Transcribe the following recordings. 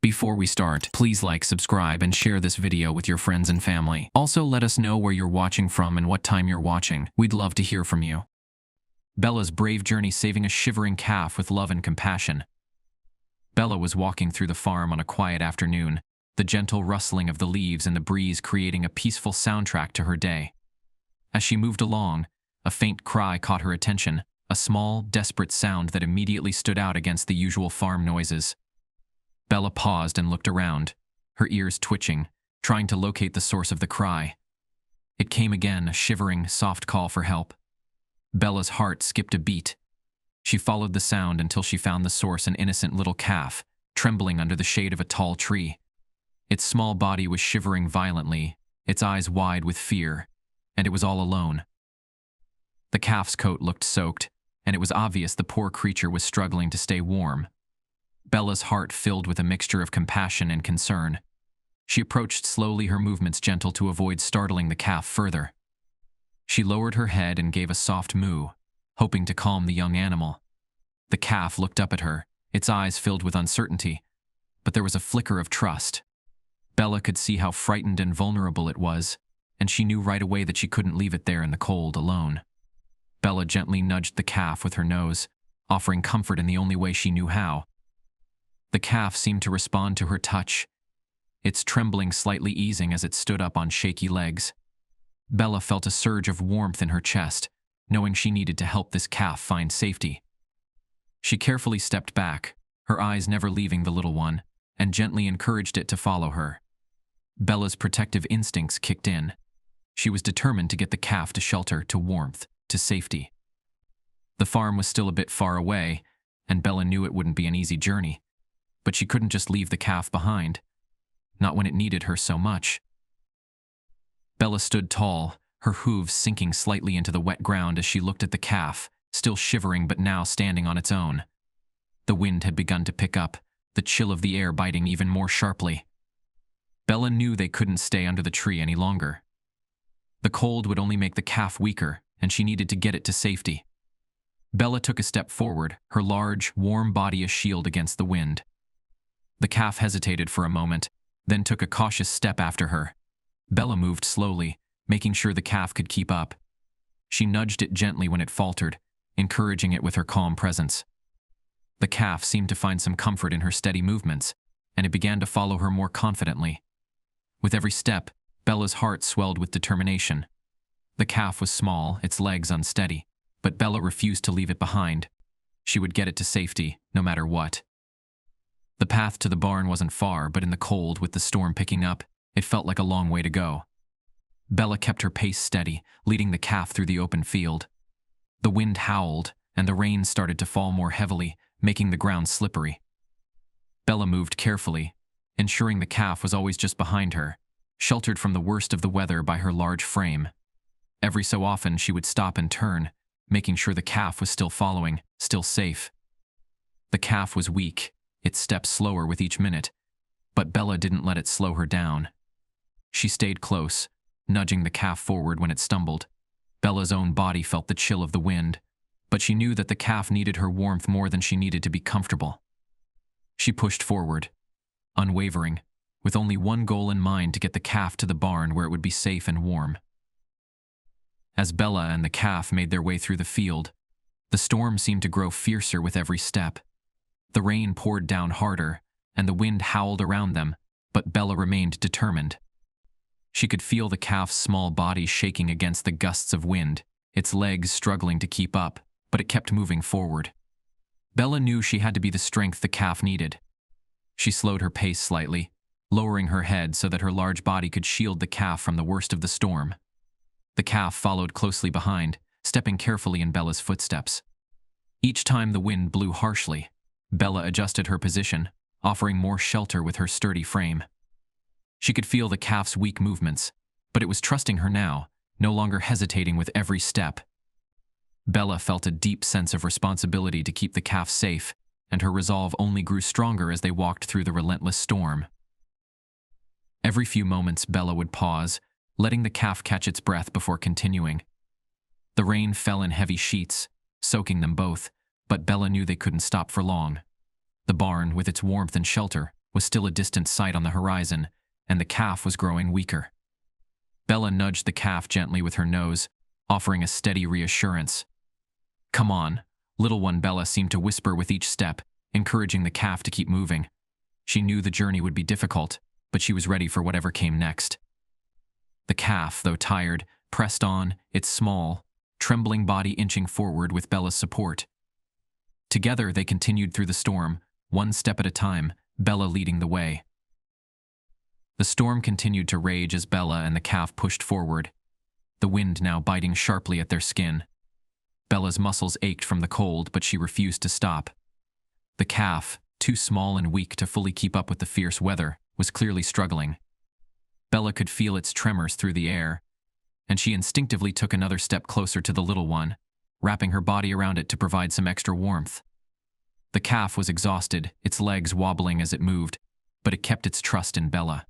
Before we start, please like, subscribe, and share this video with your friends and family. Also, let us know where you're watching from and what time you're watching. We'd love to hear from you. Bella's brave journey saving a shivering calf with love and compassion. Bella was walking through the farm on a quiet afternoon, the gentle rustling of the leaves and the breeze creating a peaceful soundtrack to her day. As she moved along, a faint cry caught her attention, a small, desperate sound that immediately stood out against the usual farm noises. Bella paused and looked around, her ears twitching, trying to locate the source of the cry. It came again, a shivering, soft call for help. Bella's heart skipped a beat. She followed the sound until she found the source, an innocent little calf, trembling under the shade of a tall tree. Its small body was shivering violently, its eyes wide with fear, and it was all alone. The calf's coat looked soaked, and it was obvious the poor creature was struggling to stay warm. Bella's heart filled with a mixture of compassion and concern. She approached slowly, her movements gentle to avoid startling the calf further. She lowered her head and gave a soft moo, hoping to calm the young animal. The calf looked up at her, its eyes filled with uncertainty, but there was a flicker of trust. Bella could see how frightened and vulnerable it was, and she knew right away that she couldn't leave it there in the cold alone. Bella gently nudged the calf with her nose, offering comfort in the only way she knew how. The calf seemed to respond to her touch, its trembling slightly easing as it stood up on shaky legs. Bella felt a surge of warmth in her chest, knowing she needed to help this calf find safety. She carefully stepped back, her eyes never leaving the little one, and gently encouraged it to follow her. Bella's protective instincts kicked in. She was determined to get the calf to shelter, to warmth, to safety. The farm was still a bit far away, and Bella knew it wouldn't be an easy journey. But she couldn't just leave the calf behind, not when it needed her so much. Bella stood tall, her hooves sinking slightly into the wet ground as she looked at the calf, still shivering but now standing on its own. The wind had begun to pick up, the chill of the air biting even more sharply. Bella knew they couldn't stay under the tree any longer. The cold would only make the calf weaker, and she needed to get it to safety. Bella took a step forward, her large, warm body a shield against the wind. The calf hesitated for a moment, then took a cautious step after her. Bella moved slowly, making sure the calf could keep up. She nudged it gently when it faltered, encouraging it with her calm presence. The calf seemed to find some comfort in her steady movements, and it began to follow her more confidently. With every step, Bella's heart swelled with determination. The calf was small, its legs unsteady, but Bella refused to leave it behind. She would get it to safety, no matter what. The path to the barn wasn't far, but in the cold, with the storm picking up, it felt like a long way to go. Bella kept her pace steady, leading the calf through the open field. The wind howled, and the rain started to fall more heavily, making the ground slippery. Bella moved carefully, ensuring the calf was always just behind her, sheltered from the worst of the weather by her large frame. Every so often she would stop and turn, making sure the calf was still following, still safe. The calf was weak, its steps slower with each minute, but Bella didn't let it slow her down. She stayed close, nudging the calf forward when it stumbled. Bella's own body felt the chill of the wind, but she knew that the calf needed her warmth more than she needed to be comfortable. She pushed forward, unwavering, with only one goal in mind: to get the calf to the barn where it would be safe and warm. As Bella and the calf made their way through the field, the storm seemed to grow fiercer with every step. The rain poured down harder, and the wind howled around them, but Bella remained determined. She could feel the calf's small body shaking against the gusts of wind, its legs struggling to keep up, but it kept moving forward. Bella knew she had to be the strength the calf needed. She slowed her pace slightly, lowering her head so that her large body could shield the calf from the worst of the storm. The calf followed closely behind, stepping carefully in Bella's footsteps. Each time the wind blew harshly, Bella adjusted her position, offering more shelter with her sturdy frame. She could feel the calf's weak movements, but it was trusting her now, no longer hesitating with every step. Bella felt a deep sense of responsibility to keep the calf safe, and her resolve only grew stronger as they walked through the relentless storm. Every few moments, Bella would pause, letting the calf catch its breath before continuing. The rain fell in heavy sheets, soaking them both, but Bella knew they couldn't stop for long. The barn, with its warmth and shelter, was still a distant sight on the horizon, and the calf was growing weaker. Bella nudged the calf gently with her nose, offering a steady reassurance. "Come on, little one," Bella seemed to whisper with each step, encouraging the calf to keep moving. She knew the journey would be difficult, but she was ready for whatever came next. The calf, though tired, pressed on, its small, trembling body inching forward with Bella's support. Together they continued through the storm, one step at a time, Bella leading the way. The storm continued to rage as Bella and the calf pushed forward, the wind now biting sharply at their skin. Bella's muscles ached from the cold, but she refused to stop. The calf, too small and weak to fully keep up with the fierce weather, was clearly struggling. Bella could feel its tremors through the air, and she instinctively took another step closer to the little one, wrapping her body around it to provide some extra warmth. The calf was exhausted, its legs wobbling as it moved, but it kept its trust in Bella.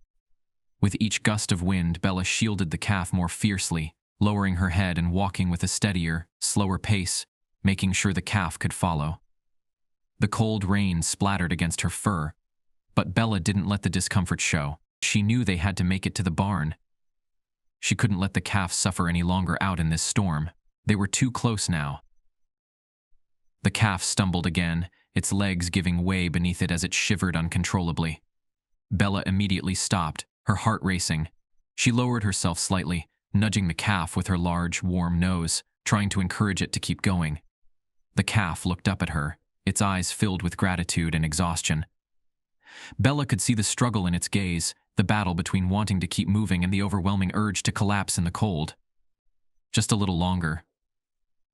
With each gust of wind, Bella shielded the calf more fiercely, lowering her head and walking with a steadier, slower pace, making sure the calf could follow. The cold rain splattered against her fur, but Bella didn't let the discomfort show. She knew they had to make it to the barn. She couldn't let the calf suffer any longer out in this storm. They were too close now. The calf stumbled again, its legs giving way beneath it as it shivered uncontrollably. Bella immediately stopped, her heart racing. She lowered herself slightly, nudging the calf with her large, warm nose, trying to encourage it to keep going. The calf looked up at her, its eyes filled with gratitude and exhaustion. Bella could see the struggle in its gaze, the battle between wanting to keep moving and the overwhelming urge to collapse in the cold. "Just a little longer,"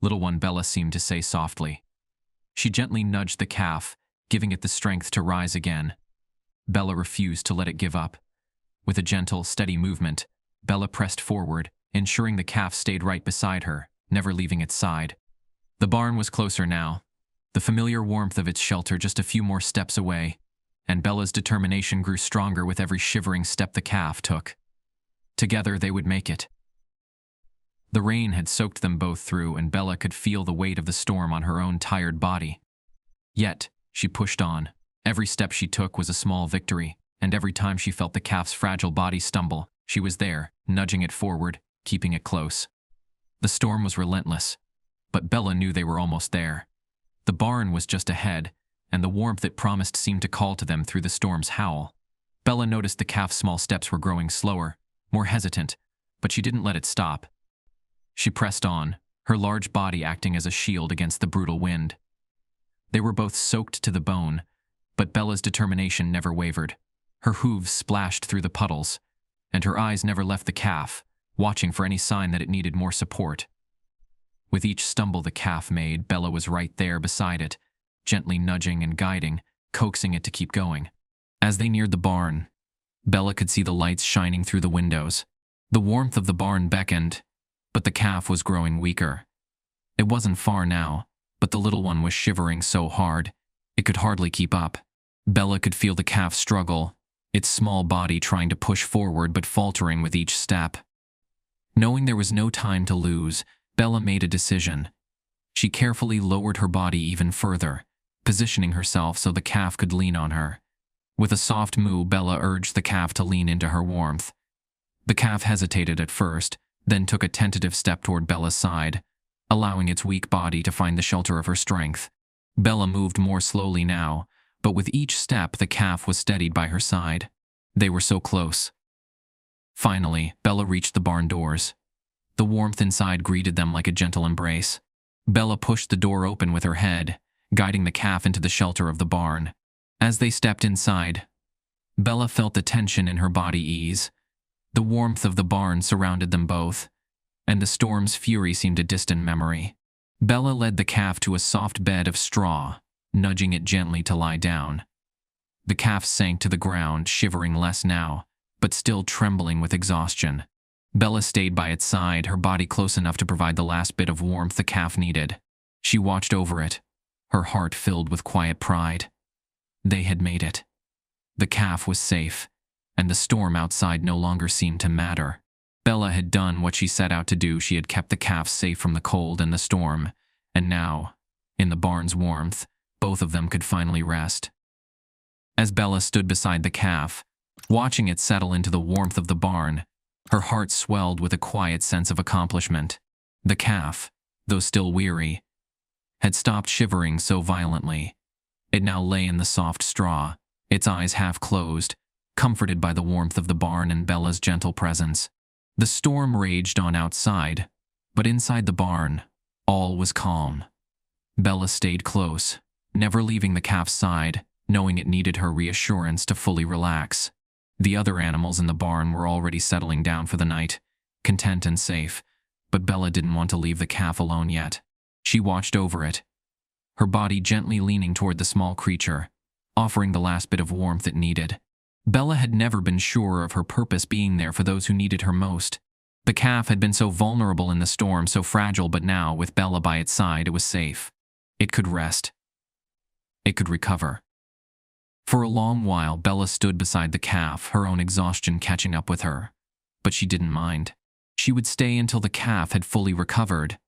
little one, Bella seemed to say softly. She gently nudged the calf, giving it the strength to rise again. Bella refused to let it give up. With a gentle, steady movement, Bella pressed forward, ensuring the calf stayed right beside her, never leaving its side. The barn was closer now, the familiar warmth of its shelter just a few more steps away, and Bella's determination grew stronger with every shivering step the calf took. Together they would make it. The rain had soaked them both through, and Bella could feel the weight of the storm on her own tired body. Yet, she pushed on. Every step she took was a small victory, and every time she felt the calf's fragile body stumble, she was there, nudging it forward, keeping it close. The storm was relentless, but Bella knew they were almost there. The barn was just ahead, and the warmth it promised seemed to call to them through the storm's howl. Bella noticed the calf's small steps were growing slower, more hesitant, but she didn't let it stop. She pressed on, her large body acting as a shield against the brutal wind. They were both soaked to the bone, but Bella's determination never wavered. Her hooves splashed through the puddles, and her eyes never left the calf, watching for any sign that it needed more support. With each stumble the calf made, Bella was right there beside it, gently nudging and guiding, coaxing it to keep going. As they neared the barn, Bella could see the lights shining through the windows. The warmth of the barn beckoned, but the calf was growing weaker. It wasn't far now, but the little one was shivering so hard, it could hardly keep up. Bella could feel the calf struggle, its small body trying to push forward but faltering with each step. Knowing there was no time to lose, Bella made a decision. She carefully lowered her body even further, positioning herself so the calf could lean on her. With a soft moo, Bella urged the calf to lean into her warmth. The calf hesitated at first, then took a tentative step toward Bella's side, allowing its weak body to find the shelter of her strength. Bella moved more slowly now, but with each step the calf was steadied by her side. They were so close. Finally, Bella reached the barn doors. The warmth inside greeted them like a gentle embrace. Bella pushed the door open with her head, guiding the calf into the shelter of the barn. As they stepped inside, Bella felt the tension in her body ease. The warmth of the barn surrounded them both, and the storm's fury seemed a distant memory. Bella led the calf to a soft bed of straw, nudging it gently to lie down. The calf sank to the ground, shivering less now, but still trembling with exhaustion. Bella stayed by its side, her body close enough to provide the last bit of warmth the calf needed. She watched over it, her heart filled with quiet pride. They had made it. The calf was safe, and the storm outside no longer seemed to matter. Bella had done what she set out to do. She had kept the calf safe from the cold and the storm, and now, in the barn's warmth, both of them could finally rest. As Bella stood beside the calf, watching it settle into the warmth of the barn, her heart swelled with a quiet sense of accomplishment. The calf, though still weary, had stopped shivering so violently. It now lay in the soft straw, its eyes half closed, comforted by the warmth of the barn and Bella's gentle presence. The storm raged on outside, but inside the barn, all was calm. Bella stayed close, never leaving the calf's side, knowing it needed her reassurance to fully relax. The other animals in the barn were already settling down for the night, content and safe, but Bella didn't want to leave the calf alone yet. She watched over it, her body gently leaning toward the small creature, offering the last bit of warmth it needed. Bella had never been sure of her purpose being there for those who needed her most. The calf had been so vulnerable in the storm, so fragile, but now, with Bella by its side, it was safe. It could rest. It could recover. For a long while, Bella stood beside the calf, her own exhaustion catching up with her. But she didn't mind. She would stay until the calf had fully recovered,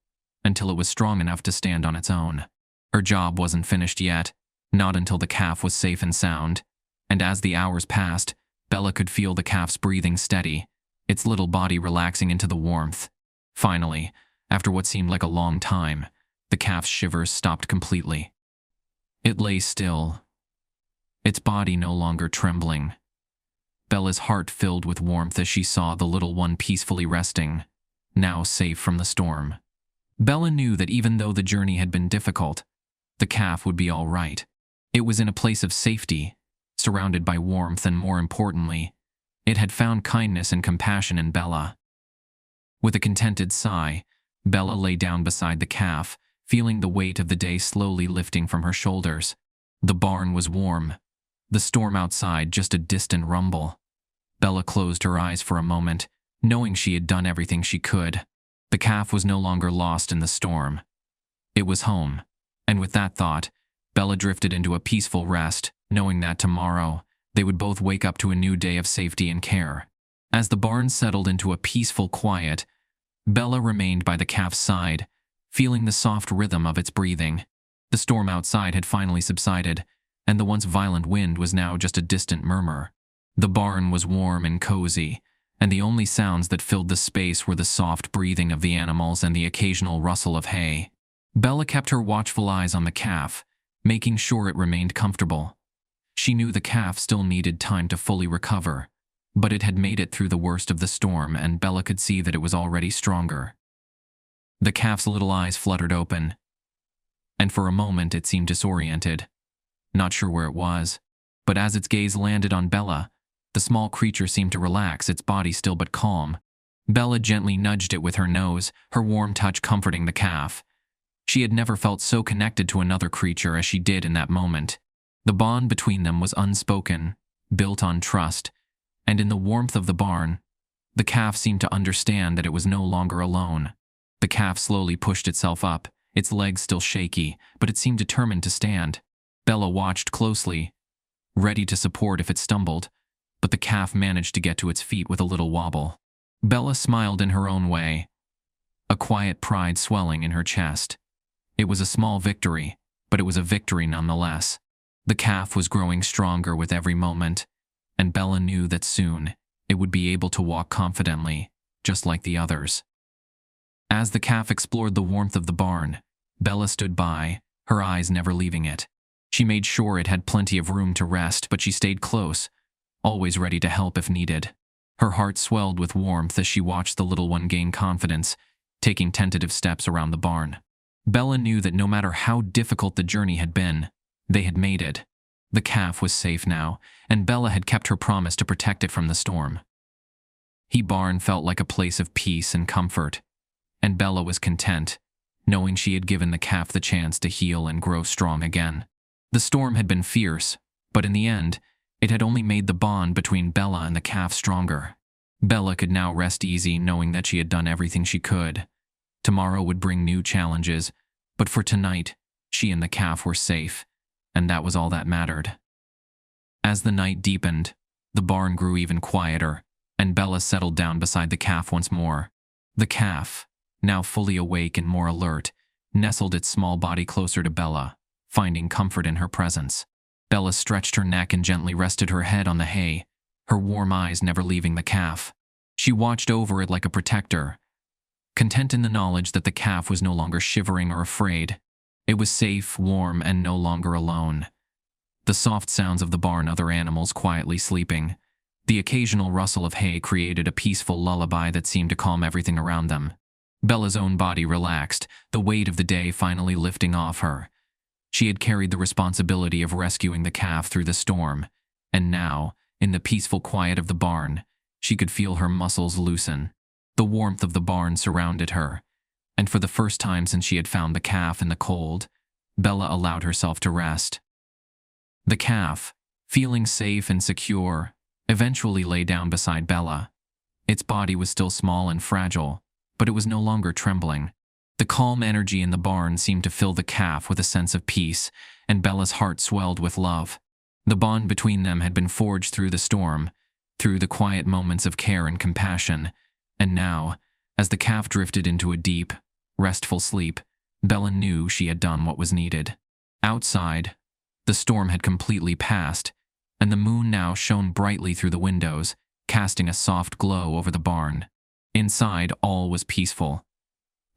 until it was strong enough to stand on its own. Her job wasn't finished yet, not until the calf was safe and sound. And as the hours passed, Bella could feel the calf's breathing steady, its little body relaxing into the warmth. Finally, after what seemed like a long time, the calf's shivers stopped completely. It lay still, its body no longer trembling. Bella's heart filled with warmth as she saw the little one peacefully resting, now safe from the storm. Bella knew that even though the journey had been difficult, the calf would be all right. It was in a place of safety, surrounded by warmth, and more importantly, it had found kindness and compassion in Bella. With a contented sigh, Bella lay down beside the calf, feeling the weight of the day slowly lifting from her shoulders. The barn was warm, the storm outside just a distant rumble. Bella closed her eyes for a moment, knowing she had done everything she could. The calf was no longer lost in the storm. It was home, and with that thought, Bella drifted into a peaceful rest, knowing that tomorrow they would both wake up to a new day of safety and care. As the barn settled into a peaceful quiet, Bella remained by the calf's side, feeling the soft rhythm of its breathing. The storm outside had finally subsided, and the once violent wind was now just a distant murmur. The barn was warm and cozy, and the only sounds that filled the space were the soft breathing of the animals and the occasional rustle of hay. Bella kept her watchful eyes on the calf, making sure it remained comfortable. She knew the calf still needed time to fully recover, but it had made it through the worst of the storm, and Bella could see that it was already stronger. The calf's little eyes fluttered open, and for a moment it seemed disoriented, not sure where it was. But as its gaze landed on Bella, the small creature seemed to relax, its body still but calm. Bella gently nudged it with her nose, her warm touch comforting the calf. She had never felt so connected to another creature as she did in that moment. The bond between them was unspoken, built on trust, and in the warmth of the barn, the calf seemed to understand that it was no longer alone. The calf slowly pushed itself up, its legs still shaky, but it seemed determined to stand. Bella watched closely, ready to support if it stumbled, but the calf managed to get to its feet with a little wobble. Bella smiled in her own way, a quiet pride swelling in her chest. It was a small victory, but it was a victory nonetheless. The calf was growing stronger with every moment, and Bella knew that soon it would be able to walk confidently, just like the others. As the calf explored the warmth of the barn, Bella stood by, her eyes never leaving it. She made sure it had plenty of room to rest, but she stayed close, always ready to help if needed. Her heart swelled with warmth as she watched the little one gain confidence, taking tentative steps around the barn. Bella knew that no matter how difficult the journey had been, they had made it. The calf was safe now, and Bella had kept her promise to protect it from the storm. The barn felt like a place of peace and comfort, and Bella was content, knowing she had given the calf the chance to heal and grow strong again. The storm had been fierce, but in the end, it had only made the bond between Bella and the calf stronger. Bella could now rest easy, knowing that she had done everything she could. Tomorrow would bring new challenges, but for tonight, she and the calf were safe, and that was all that mattered. As the night deepened, the barn grew even quieter, and Bella settled down beside the calf once more. The calf, now fully awake and more alert, nestled its small body closer to Bella, finding comfort in her presence. Bella stretched her neck and gently rested her head on the hay, her warm eyes never leaving the calf. She watched over it like a protector, content in the knowledge that the calf was no longer shivering or afraid. It was safe, warm, and no longer alone. The soft sounds of the barn, other animals quietly sleeping. The occasional rustle of hay created a peaceful lullaby that seemed to calm everything around them. Bella's own body relaxed, the weight of the day finally lifting off her. She had carried the responsibility of rescuing the calf through the storm, and now, in the peaceful quiet of the barn, she could feel her muscles loosen. The warmth of the barn surrounded her, and for the first time since she had found the calf in the cold, Bella allowed herself to rest. The calf, feeling safe and secure, eventually lay down beside Bella. Its body was still small and fragile, but it was no longer trembling. The calm energy in the barn seemed to fill the calf with a sense of peace, and Bella's heart swelled with love. The bond between them had been forged through the storm, through the quiet moments of care and compassion, and now, as the calf drifted into a deep, restful sleep, Bella knew she had done what was needed. Outside, the storm had completely passed, and the moon now shone brightly through the windows, casting a soft glow over the barn. Inside, all was peaceful.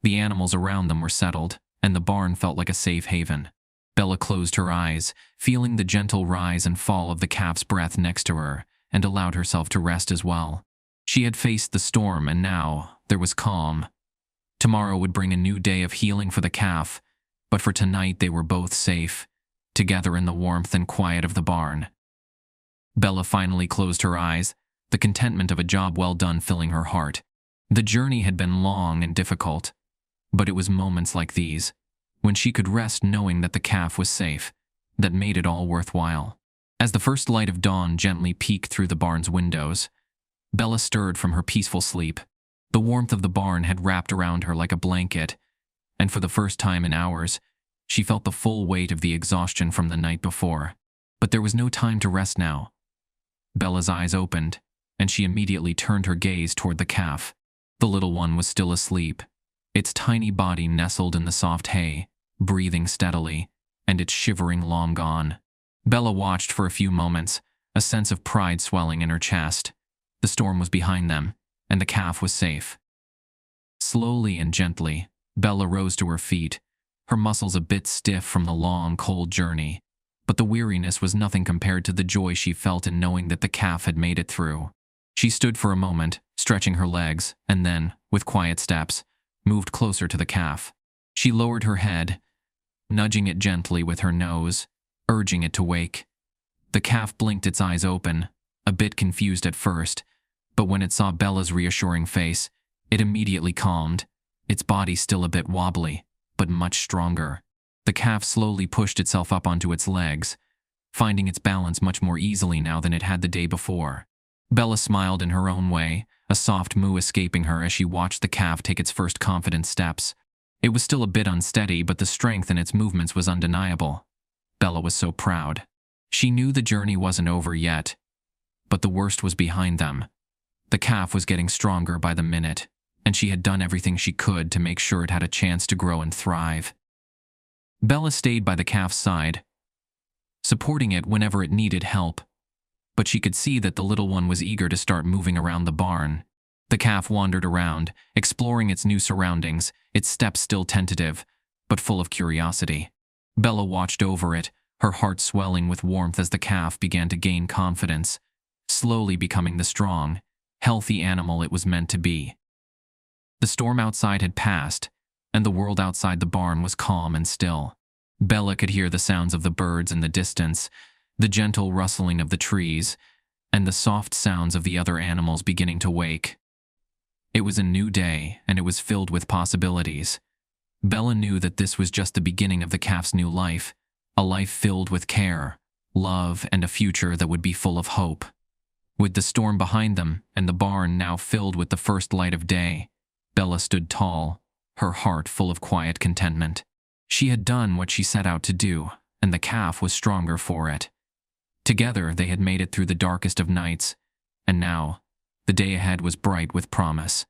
The animals around them were settled, and the barn felt like a safe haven. Bella closed her eyes, feeling the gentle rise and fall of the calf's breath next to her, and allowed herself to rest as well. She had faced the storm, and now there was calm. Tomorrow would bring a new day of healing for the calf, but for tonight they were both safe, together in the warmth and quiet of the barn. Bella finally closed her eyes, the contentment of a job well done filling her heart. The journey had been long and difficult, but it was moments like these, when she could rest knowing that the calf was safe, that made it all worthwhile. As the first light of dawn gently peeked through the barn's windows, Bella stirred from her peaceful sleep. The warmth of the barn had wrapped around her like a blanket, and for the first time in hours, she felt the full weight of the exhaustion from the night before. But there was no time to rest now. Bella's eyes opened, and she immediately turned her gaze toward the calf. The little one was still asleep, its tiny body nestled in the soft hay, breathing steadily, and its shivering long gone. Bella watched for a few moments, a sense of pride swelling in her chest. The storm was behind them, and the calf was safe. Slowly and gently, Bella rose to her feet, her muscles a bit stiff from the long, cold journey. But the weariness was nothing compared to the joy she felt in knowing that the calf had made it through. She stood for a moment, stretching her legs, and then, with quiet steps, moved closer to the calf. She lowered her head, nudging it gently with her nose, urging it to wake. The calf blinked its eyes open, a bit confused at first, but when it saw Bella's reassuring face, it immediately calmed, its body still a bit wobbly, but much stronger. The calf slowly pushed itself up onto its legs, finding its balance much more easily now than it had the day before. Bella smiled in her own way, a soft moo escaping her as she watched the calf take its first confident steps. It was still a bit unsteady, but the strength in its movements was undeniable. Bella was so proud. She knew the journey wasn't over yet, but the worst was behind them. The calf was getting stronger by the minute, and she had done everything she could to make sure it had a chance to grow and thrive. Bella stayed by the calf's side, supporting it whenever it needed help, but she could see that the little one was eager to start moving around the barn. The calf wandered around, exploring its new surroundings, its steps still tentative, but full of curiosity. Bella watched over it, her heart swelling with warmth as the calf began to gain confidence, slowly becoming the strong, healthy animal it was meant to be. The storm outside had passed, and the world outside the barn was calm and still. Bella could hear the sounds of the birds in the distance, the gentle rustling of the trees, and the soft sounds of the other animals beginning to wake. It was a new day, and it was filled with possibilities. Bella knew that this was just the beginning of the calf's new life, a life filled with care, love, and a future that would be full of hope. With the storm behind them, and the barn now filled with the first light of day, Bella stood tall, her heart full of quiet contentment. She had done what she set out to do, and the calf was stronger for it. Together they had made it through the darkest of nights, and now, the day ahead was bright with promise.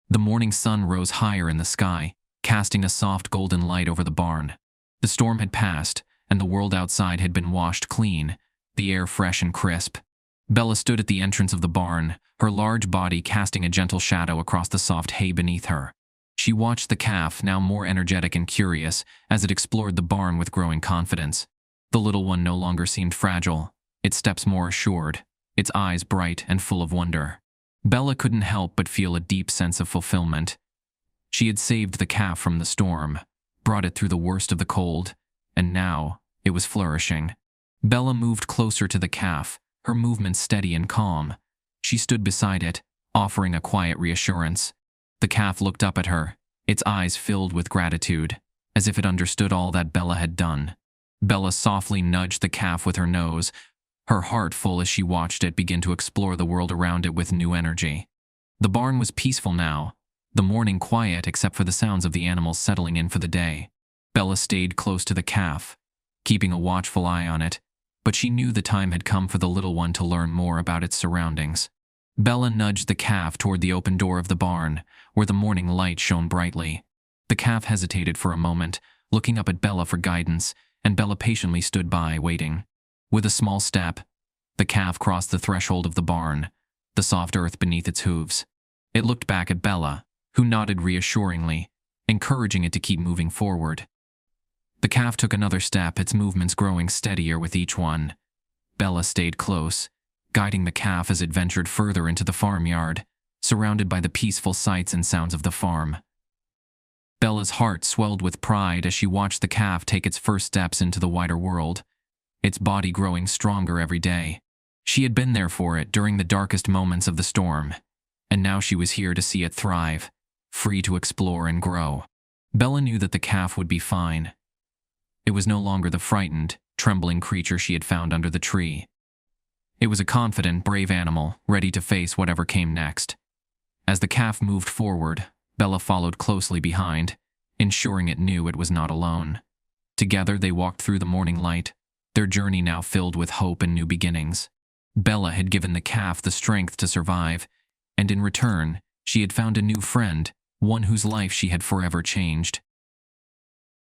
The morning sun rose higher in the sky, casting a soft golden light over the barn. The storm had passed, and the world outside had been washed clean, the air fresh and crisp. Bella stood at the entrance of the barn, her large body casting a gentle shadow across the soft hay beneath her. She watched the calf, now more energetic and curious, as it explored the barn with growing confidence. The little one no longer seemed fragile, its steps more assured, its eyes bright and full of wonder. Bella couldn't help but feel a deep sense of fulfillment. She had saved the calf from the storm, brought it through the worst of the cold, and now it was flourishing. Bella moved closer to the calf, her movements steady and calm. She stood beside it, offering a quiet reassurance. The calf looked up at her, its eyes filled with gratitude, as if it understood all that Bella had done. Bella softly nudged the calf with her nose, her heart full as she watched it begin to explore the world around it with new energy. The barn was peaceful now, the morning quiet except for the sounds of the animals settling in for the day. Bella stayed close to the calf, keeping a watchful eye on it, but she knew the time had come for the little one to learn more about its surroundings. Bella nudged the calf toward the open door of the barn, where the morning light shone brightly. The calf hesitated for a moment, looking up at Bella for guidance, and Bella patiently stood by, waiting. With a small step, the calf crossed the threshold of the barn, the soft earth beneath its hooves. It looked back at Bella, who nodded reassuringly, encouraging it to keep moving forward. The calf took another step, its movements growing steadier with each one. Bella stayed close, guiding the calf as it ventured further into the farmyard, surrounded by the peaceful sights and sounds of the farm. Bella's heart swelled with pride as she watched the calf take its first steps into the wider world, its body growing stronger every day. She had been there for it during the darkest moments of the storm, and now she was here to see it thrive, free to explore and grow. Bella knew that the calf would be fine. It was no longer the frightened, trembling creature she had found under the tree. It was a confident, brave animal, ready to face whatever came next. As the calf moved forward, Bella followed closely behind, ensuring it knew it was not alone. Together they walked through the morning light, their journey now filled with hope and new beginnings. Bella had given the calf the strength to survive, and in return, she had found a new friend, one whose life she had forever changed.